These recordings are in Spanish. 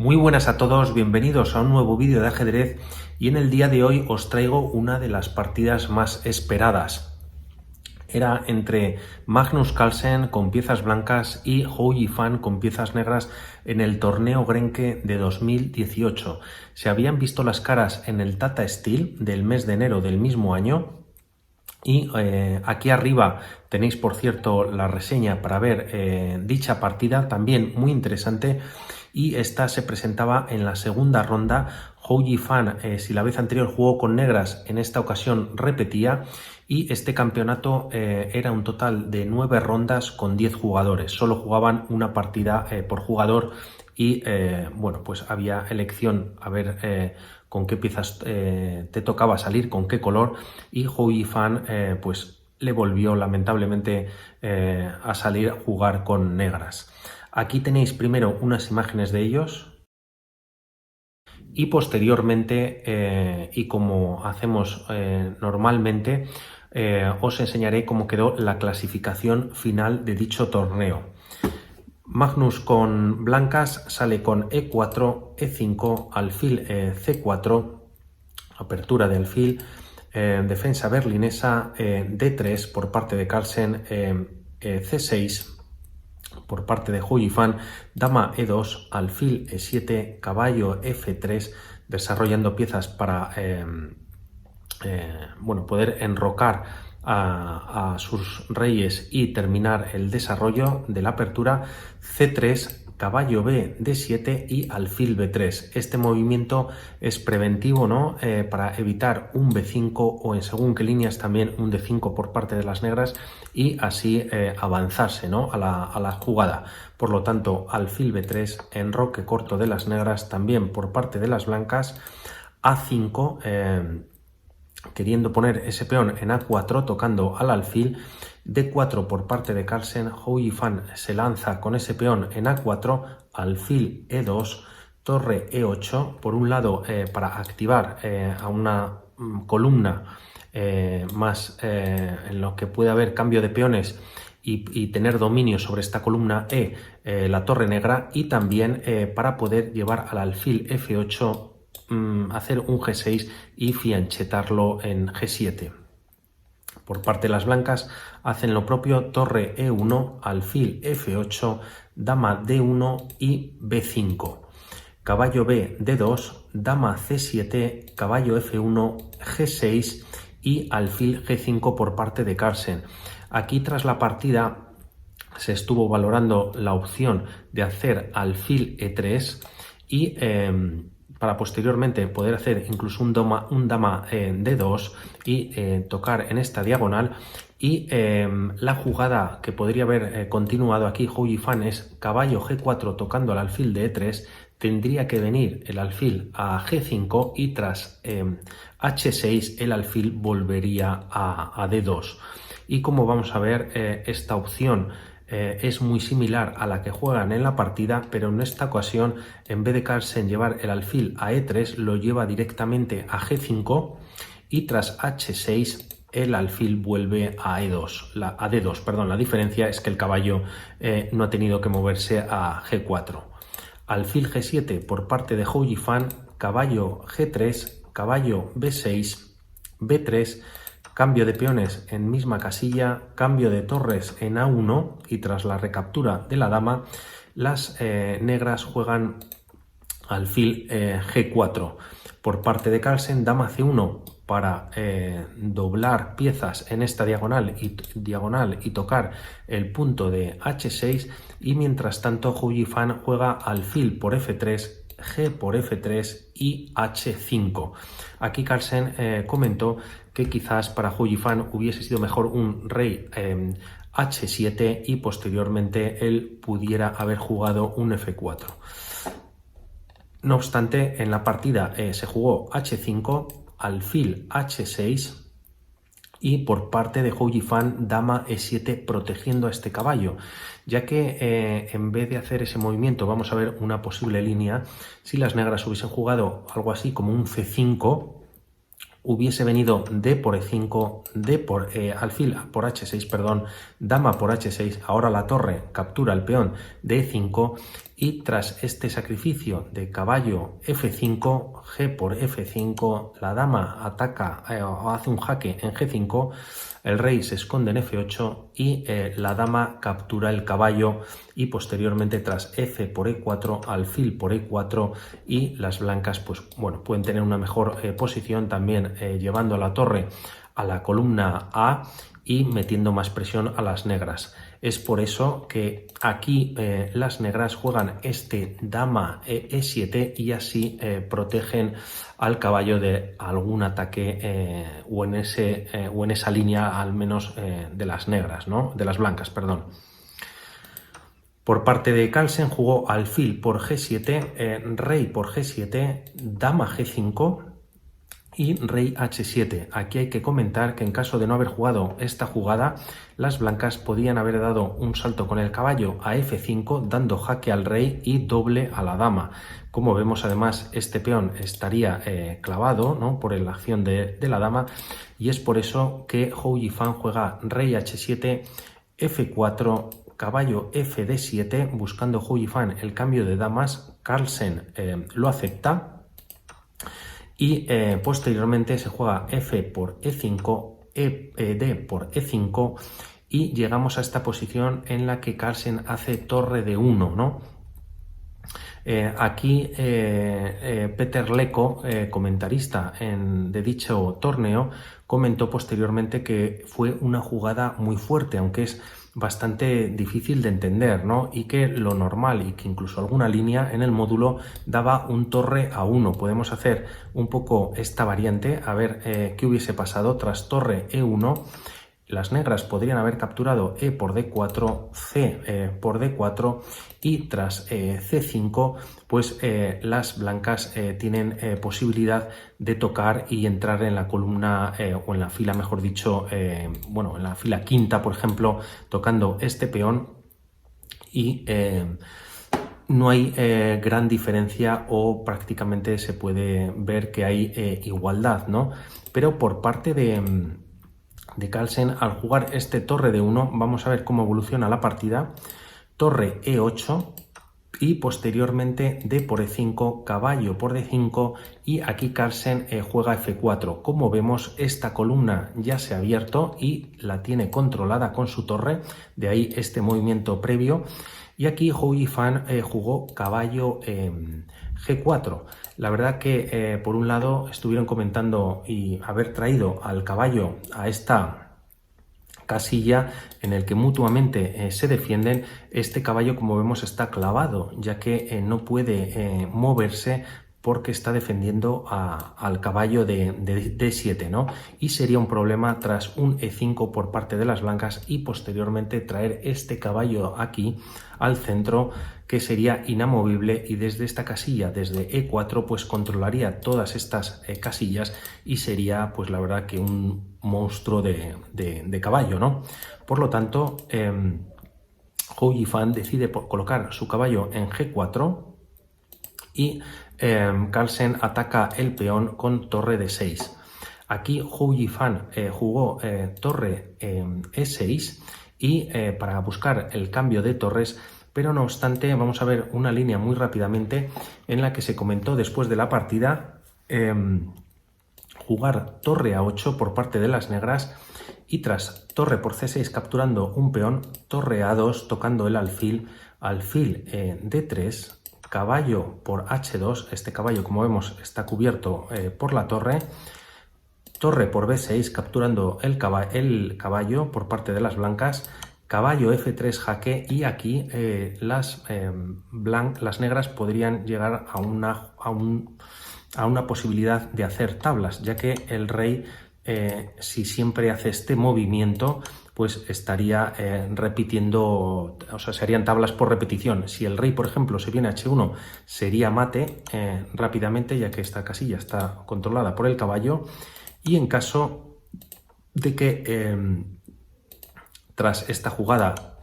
Muy buenas a todos, bienvenidos a un nuevo vídeo de ajedrez y en el día de hoy os traigo una de las partidas más esperadas. Era entre Magnus Carlsen con piezas blancas y Hou Yifan con piezas negras en el torneo Grenke de 2018. Se habían visto las caras en el Tata Steel del mes de enero del mismo año. Y aquí arriba tenéis, por cierto, la reseña para ver dicha partida, también muy interesante, y esta se presentaba en la segunda ronda. Hou Yifan, si la vez anterior jugó con negras, en esta ocasión repetía, y este campeonato era un total de 9 rondas con 10 jugadores, solo jugaban una partida por jugador y bueno, pues había elección a ver con qué piezas te tocaba salir, con qué color, y Hou Yifan pues le volvió lamentablemente a salir a jugar con negras. Aquí tenéis primero unas imágenes de ellos y posteriormente, y como hacemos normalmente, os enseñaré cómo quedó la clasificación final de dicho torneo. Magnus con blancas sale con E4, E5, alfil C4, apertura de alfil, defensa berlinesa, D3 por parte de Carlsen, C6 por parte de Hou Yifan, dama E2, alfil E7, caballo F3, desarrollando piezas para bueno, poder enrocar a sus reyes y terminar el desarrollo de la apertura. C3, caballo B, D7 y alfil B3. Este movimiento es preventivo, ¿no? Para evitar un B5 o en según qué líneas también un D5 por parte de las negras y así avanzarse, ¿no? a la jugada. Por lo tanto, alfil B3, enroque corto de las negras también por parte de las blancas. A5, queriendo poner ese peón en A4 tocando al alfil. D4 por parte de Carlsen, Hou Yifan se lanza con ese peón en A4, alfil E2, torre E8, por un lado para activar a una columna más en lo que puede haber cambio de peones y tener dominio sobre esta columna la torre negra, y también para poder llevar al alfil F8, hacer un G6 y fianchetarlo en G7. Por parte de las blancas hacen lo propio, torre E1, alfil F8, dama D1 y B5. Caballo B, D2, dama C7, caballo F1, G6 y alfil G5 por parte de Carlsen. Aquí tras la partida se estuvo valorando la opción de hacer alfil E3 y para posteriormente poder hacer incluso un dama D2 y tocar en esta diagonal. Y la jugada que podría haber continuado aquí Hou Yifan es caballo G4 tocando al alfil de E3, tendría que venir el alfil a G5 y tras H6 el alfil volvería a D2. Y como vamos a ver, esta opción es muy similar a la que juegan en la partida, pero en esta ocasión, en vez de Carlsen llevar el alfil a E3, lo lleva directamente a G5 y tras H6 el alfil vuelve a E2, a D2, perdón. La diferencia es que el caballo no ha tenido que moverse a G4. Alfil G7 por parte de Hou Yifan, caballo G3, caballo B6, B3, cambio de peones en misma casilla, cambio de torres en A1 y tras la recaptura de la dama, las negras juegan alfil G4. Por parte de Carlsen, dama C1 para doblar piezas en esta diagonal y tocar el punto de H6, y mientras tanto Hou Yifan juega alfil por F3, G por F3 y H5. Aquí Carlsen comentó que quizás para Hou Yifan hubiese sido mejor un rey H7 y posteriormente él pudiera haber jugado un F4. No obstante, en la partida se jugó H5, alfil H6 y por parte de Hou Yifan dama E7 protegiendo a este caballo, ya que en vez de hacer ese movimiento, vamos a ver una posible línea. Si las negras hubiesen jugado algo así como un C5, hubiese venido D por E5, alfil por H6, perdón, dama por H6, ahora la torre captura el peón de E5 y tras este sacrificio de caballo F5, G por F5, la dama ataca o hace un jaque en G5, el rey se esconde en F8 y la dama captura el caballo y posteriormente tras F por E4, alfil por E4 y las blancas pues bueno, pueden tener una mejor posición también llevando la torre a la columna A y metiendo más presión a las negras. Es por eso que aquí las negras juegan este dama E7 y así protegen al caballo de algún ataque o en esa línea al menos de las negras, ¿no? De las blancas, perdón. Por parte de Carlsen jugó alfil por G7, rey por G7, dama G5 y rey H7. Aquí hay que comentar que en caso de no haber jugado esta jugada, las blancas podían haber dado un salto con el caballo a F5, dando jaque al rey y doble a la dama. Como vemos, además, este peón estaría clavado, ¿no?, por la acción de la dama, y es por eso que Hou Yifan juega rey H7, F4, caballo Fd7, buscando Hou Yifan el cambio de damas. Carlsen lo acepta. Y posteriormente se juega F por E5, D por E5 y llegamos a esta posición en la que Carlsen hace torre de 1, ¿no? Aquí Peter Leko, comentarista de dicho torneo, comentó posteriormente que fue una jugada muy fuerte, aunque es bastante difícil de entender, ¿no? Y que lo normal y que incluso alguna línea en el módulo daba un torre a 1. Podemos hacer un poco esta variante, a ver qué hubiese pasado tras torre E1. Las negras podrían haber capturado E por D4, C por D4 y tras C5 pues las blancas tienen posibilidad de tocar y entrar en la columna o en la fila, mejor dicho, bueno, en la fila quinta, por ejemplo, tocando este peón y no hay gran diferencia o prácticamente se puede ver que hay igualdad, ¿no? Pero por parte de Carlsen, al jugar este torre de 1, vamos a ver cómo evoluciona la partida. Torre E8 y posteriormente D por E5, caballo por D5 y aquí Carlsen juega F4. Como vemos, esta columna ya se ha abierto y la tiene controlada con su torre, de ahí este movimiento previo. Y aquí Hou Yifan jugó caballo G4. La verdad que por un lado estuvieron comentando y haber traído al caballo a esta casilla en el que mutuamente se defienden. Este caballo, como vemos, está clavado, ya que no puede moverse porque está defendiendo al caballo de D7, ¿no? Y sería un problema tras un E5 por parte de las blancas y posteriormente traer este caballo aquí al centro, que sería inamovible, y desde esta casilla, desde E4, pues controlaría todas estas casillas y sería, pues la verdad, que un monstruo de caballo, ¿no? Por lo tanto, Hou Yifan decide colocar su caballo en G4 y Carlsen ataca el peón con torre de 6. Aquí Hou Yifan jugó torre E6 y para buscar el cambio de torres, pero no obstante vamos a ver una línea muy rápidamente en la que se comentó después de la partida jugar torre A8 por parte de las negras y tras torre por C6 capturando un peón, torre A2 tocando el alfil, alfil D3, caballo por H2, este caballo, como vemos, está cubierto por la torre, torre por B6 capturando el caballo por parte de las blancas, caballo F3 jaque, y aquí las negras podrían llegar a una posibilidad de hacer tablas, ya que el rey, si siempre hace este movimiento, pues estaría repitiendo, o sea, serían tablas por repetición. Si el rey, por ejemplo, se viene a H1, sería mate rápidamente, ya que esta casilla está controlada por el caballo. Y en caso de que tras esta jugada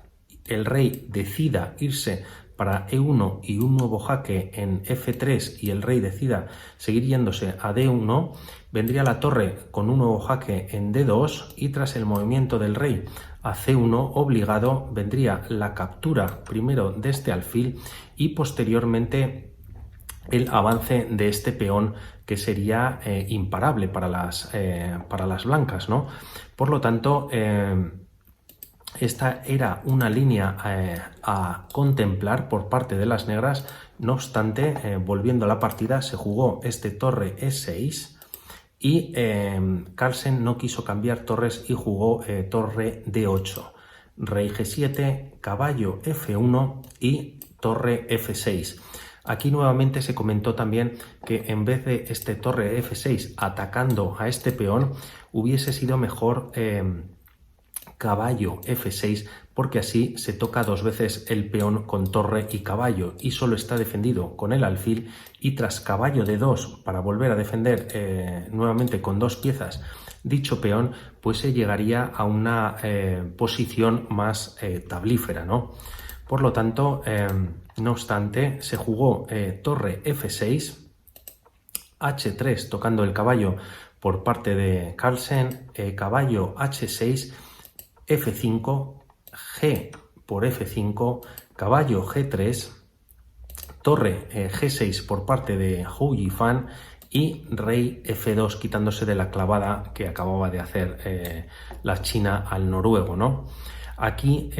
el rey decida irse para E1 y un nuevo jaque en F3 y el rey decida seguir yéndose a D1, vendría la torre con un nuevo jaque en D2 y tras el movimiento del rey a C1 obligado, vendría la captura primero de este alfil y posteriormente el avance de este peón, que sería imparable para las blancas, ¿no? Por lo tanto, esta era una línea a contemplar por parte de las negras. No obstante, volviendo a la partida, se jugó este torre E6 y Carlsen no quiso cambiar torres y jugó torre D8, rey G7, caballo F1 y torre F6. Aquí nuevamente se comentó también que en vez de este torre F6 atacando a este peón, hubiese sido mejor caballo F6, porque así se toca dos veces el peón con torre y caballo y solo está defendido con el alfil, y tras caballo D2 para volver a defender nuevamente con dos piezas dicho peón, pues se llegaría a una posición más tablífera, ¿no? Por lo tanto, no obstante, se jugó torre F6, H3 tocando el caballo por parte de Carlsen, caballo H6, F5, G por F5, caballo G3, torre G6 por parte de Hou Yifan y rey F2, quitándose de la clavada que acababa de hacer la China al noruego, ¿no? Aquí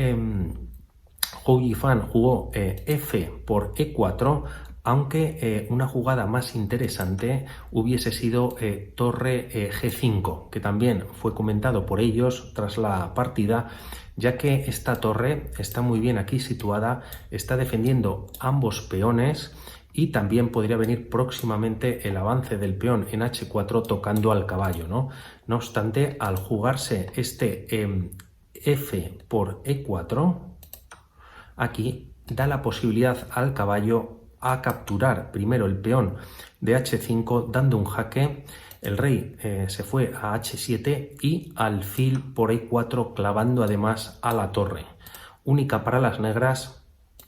Hou Yifan jugó F por E4, aunque una jugada más interesante hubiese sido torre G5, que también fue comentado por ellos tras la partida, ya que esta torre está muy bien aquí situada, está defendiendo ambos peones y también podría venir próximamente el avance del peón en H4 tocando al caballo, ¿no? No obstante, al jugarse este F por E4, aquí da la posibilidad al caballo a capturar primero el peón de H5 dando un jaque. El rey se fue a H7 y alfil por E4 clavando además a la torre. Única para las negras,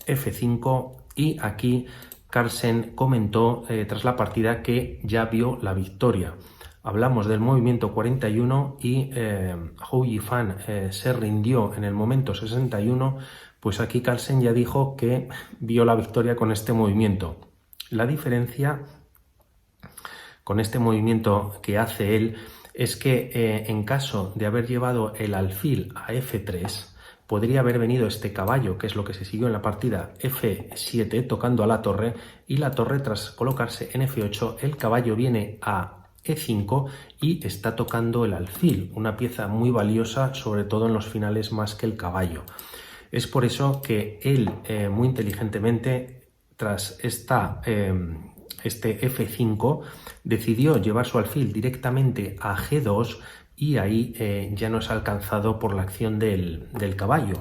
F5, y aquí Carlsen comentó tras la partida que ya vio la victoria. Hablamos del movimiento 41 y Hou Yifan se rindió en el momento 61, pues aquí Carlsen ya dijo que vio la victoria con este movimiento. La diferencia con este movimiento que hace él es que en caso de haber llevado el alfil a F3, podría haber venido este caballo, que es lo que se siguió en la partida, F7, tocando a la torre, y la torre tras colocarse en F8, el caballo viene a E5 y está tocando el alfil, una pieza muy valiosa, sobre todo en los finales, más que el caballo. Es por eso que él, muy inteligentemente, tras este F5, decidió llevar su alfil directamente a G2 y ahí ya no es alcanzado por la acción del caballo.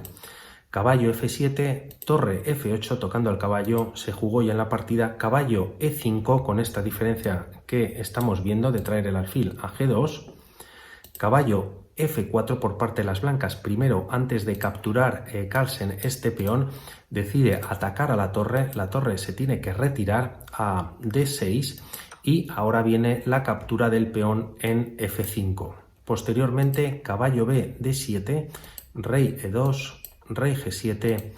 Caballo F7, torre F8 tocando al caballo, se jugó ya en la partida caballo E5 con esta diferencia que estamos viendo de traer el alfil a G2, caballo F4 por parte de las blancas. Primero, antes de capturar Carlsen este peón, decide atacar a la torre se tiene que retirar a D6 y ahora viene la captura del peón en F5. Posteriormente, caballo B, D7, rey E2, rey G7,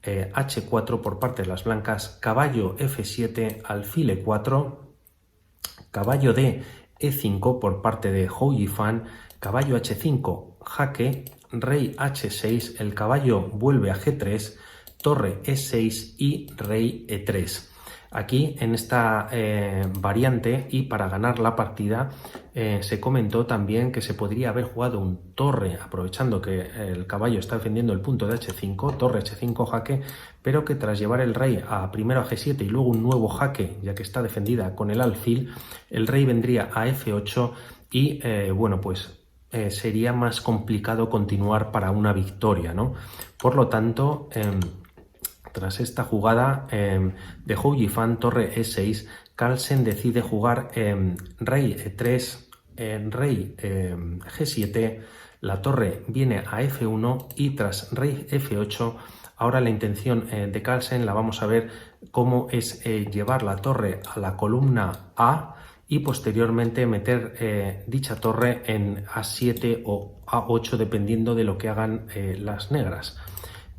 H4 por parte de las blancas, caballo F7, alfil E4, caballo D, E5 por parte de Hou Yifan, caballo H5, jaque, rey H6, el caballo vuelve a G3, torre E6 y rey E3. Aquí en esta variante y para ganar la partida se comentó también que se podría haber jugado un torre, aprovechando que el caballo está defendiendo el punto de H5, torre H5 jaque, pero que tras llevar el rey primero a G7 y luego un nuevo jaque, ya que está defendida con el alfil, el rey vendría a F8 y bueno, pues sería más complicado continuar para una victoria, ¿no? Por lo tanto, tras esta jugada de Hou Yifan, torre E6, Carlsen decide jugar rey E3, rey G7, la torre viene a F1 y tras rey F8, ahora la intención de Carlsen la vamos a ver cómo es llevar la torre a la columna A y posteriormente meter dicha torre en A7 o A8 dependiendo de lo que hagan las negras.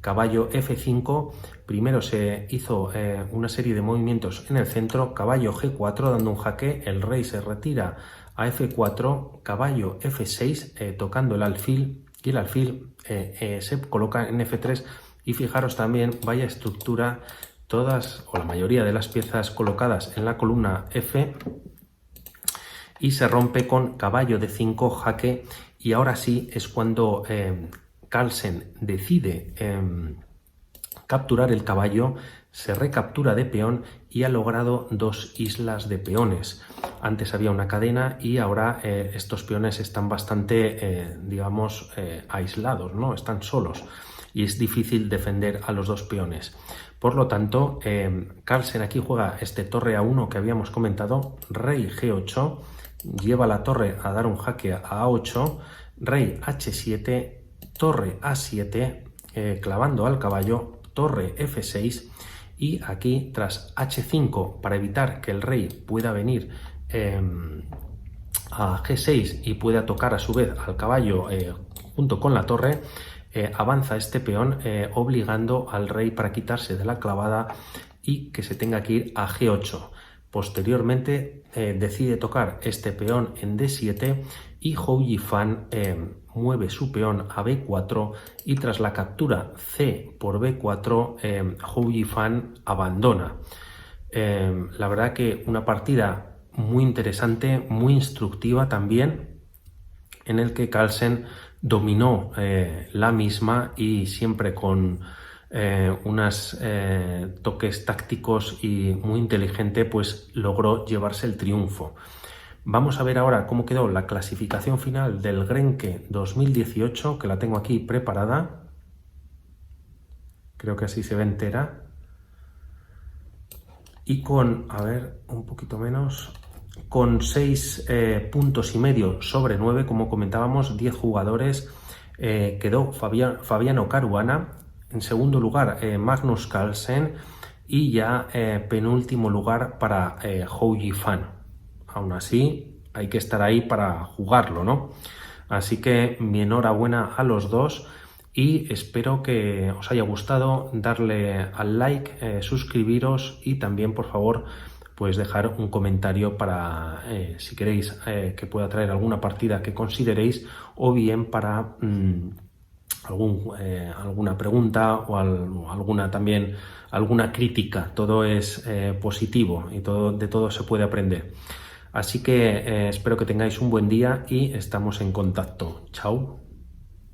Caballo F5, primero se hizo una serie de movimientos en el centro, caballo G4 dando un jaque, el rey se retira a F4, caballo F6 tocando el alfil y el alfil se coloca en F3 y fijaros también, vaya estructura, todas o la mayoría de las piezas colocadas en la columna F y se rompe con caballo D5 jaque y ahora sí es cuando Carlsen decide capturar el caballo, se recaptura de peón y ha logrado dos islas de peones. Antes había una cadena y ahora estos peones están bastante, digamos, aislados, ¿no? Están solos y es difícil defender a los dos peones. Por lo tanto, Carlsen aquí juega este torre A1 que habíamos comentado, rey G8, lleva la torre a dar un jaque a A8, rey H7, torre A7, clavando al caballo, torre F6 y aquí tras H5 para evitar que el rey pueda venir a G6 y pueda tocar a su vez al caballo junto con la torre, avanza este peón obligando al rey para quitarse de la clavada y que se tenga que ir a G8. Posteriormente decide tocar este peón en D7 y Hou Yifan mueve su peón a B4 y tras la captura C por B4 Hou Yifan abandona. La verdad que una partida muy interesante, muy instructiva también, en el que Carlsen dominó la misma y siempre con unos toques tácticos y muy inteligente, pues logró llevarse el triunfo. Vamos a ver ahora cómo quedó la clasificación final del Grenke 2018, que la tengo aquí preparada. Creo que así se ve entera. Y con, a ver, un poquito menos, con 6 puntos y medio sobre 9, como comentábamos, 10 jugadores. Quedó Fabiano Caruana. En segundo lugar, Magnus Carlsen y ya penúltimo lugar para Hou Yifan. Aún así, hay que estar ahí para jugarlo, ¿no? Así que mi enhorabuena a los dos y espero que os haya gustado, darle al like, suscribiros y también, por favor, pues dejar un comentario para si queréis que pueda traer alguna partida que consideréis o bien para alguna pregunta o alguna crítica. Todo es positivo y de todo se puede aprender. Así que espero que tengáis un buen día y estamos en contacto. Chao.